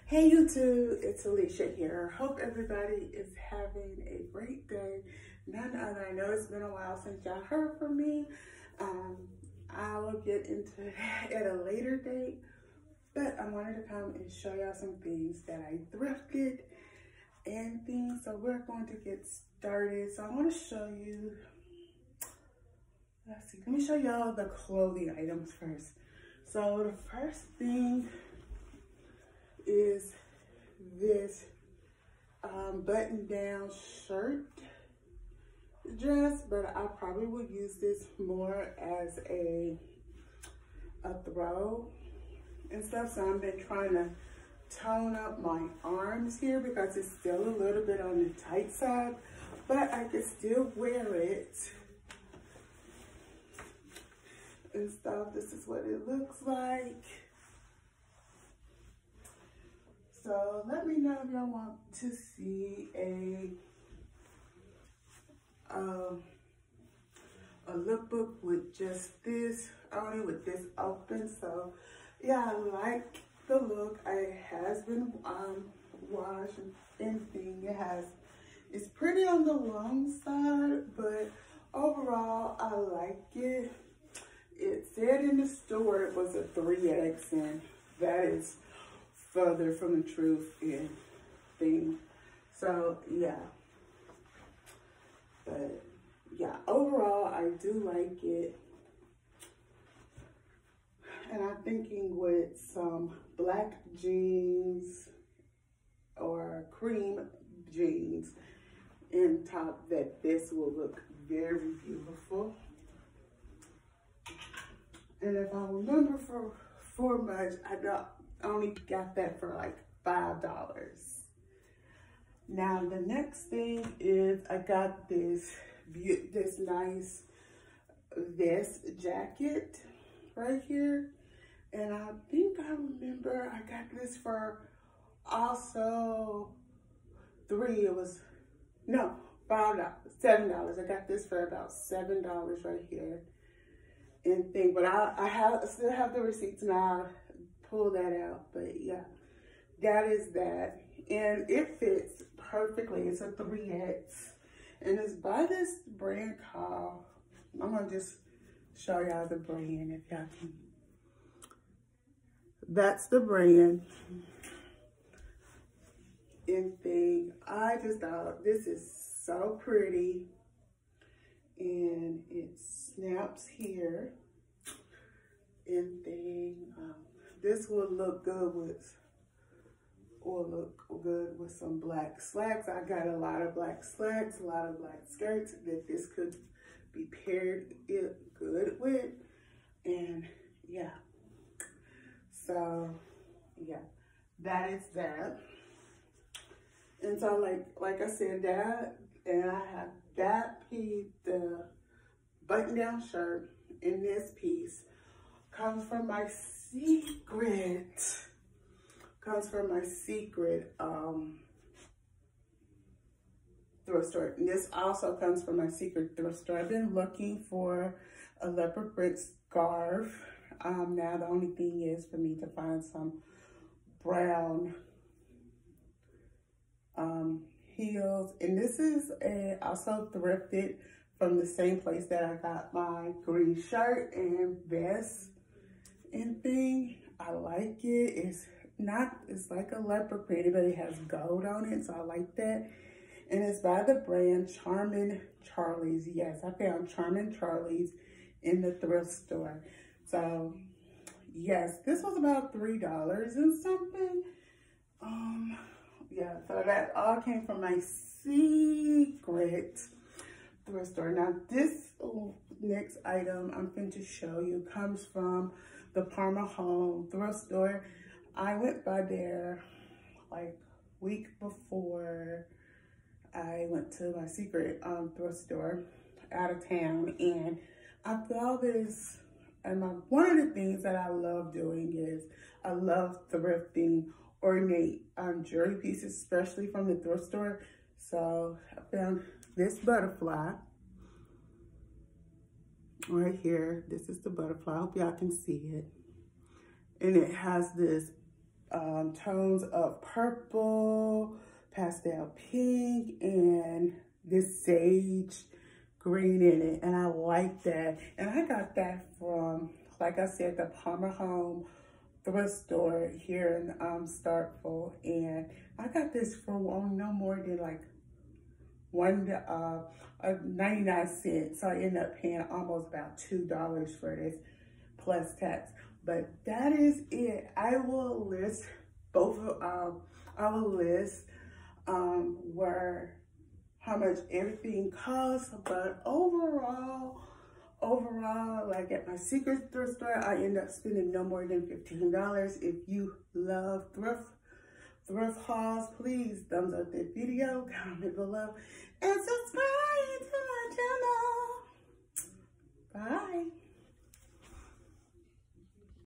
Hey YouTube, it's Alicia here. Hope everybody is having a great day. None other, I know it's been a while since y'all heard from me. I will get into that at a later date, but I wanted to come and show y'all some things that I thrifted and things. So we're going to get started. So I want to show you, let me show y'all the clothing items first. So the first thing is this button-down shirt dress, but I probably would use this more as a throw and stuff. So I've been trying to tone up my arms here because it's still a little bit on the tight side, but I can still wear it and stuff. This is what it looks like. So let me know if y'all want to see a lookbook with just this, only with this open. So yeah, I like the look. It has been washed and thing. It's pretty on the long side, but overall I like it. It said in the store it was a 3X, and that is further from the truth and thing. So yeah, but yeah, overall I do like it. And I'm thinking with some black jeans or cream jeans in top that this will look very beautiful. And if I remember for much, I only got that for like $5. Now the next thing is I got this nice vest jacket right here, and I think I remember I got this for also $5, $7. I got this for about $7 right here and thing, but I still have the receipts now. Pull that out, but yeah, that is that, and it fits perfectly. It's a 3X, and it's by this brand called, I'm gonna just show y'all the brand if y'all can. That's the brand and thing. I just thought this is so pretty, and it snaps here and thing. This would look good with some black slacks. I got a lot of black slacks, a lot of black skirts that this could be paired good with. And yeah, so yeah, that is that. And so like I said, that, and I have that piece, the button-down shirt, in this piece comes from my secret thrift store. And this also comes from my secret thrift store. I've been looking for a leopard print scarf. Now the only thing is for me to find some brown heels, and this is also thrifted from the same place that I got my green shirt and vest and thing. I like it. It's like a leopard print, but it has gold on it, so I like that. And it's by the brand Charming Charlie's. Yes, I found Charming Charlie's in the thrift store. So yes, this was about $3 and something. Yeah, so that all came from my secret thrift store. Now this next item I'm going to show you comes from the Parma Home thrift store. I went by there like week before I went to my secret thrift store out of town, and I saw this, and one of the things that I love doing is I love thrifting ornate jewelry pieces, especially from the thrift store. So I found this butterfly right here. This is the butterfly. I hope y'all can see it. And it has this tones of purple, pastel pink, and this sage green in it. And I like that. And I got that from, like I said, the Palmer Home thrift store here in Starkville. And I got this for no more than like 99 cents. So I ended up paying almost about $2 for this plus tax. But that is it. I will list both of I will list where how much everything costs, but overall, like at my secret thrift store, I end up spending no more than $15. If you love thrift hauls, please thumbs up this video, comment below, and subscribe to my channel. Bye.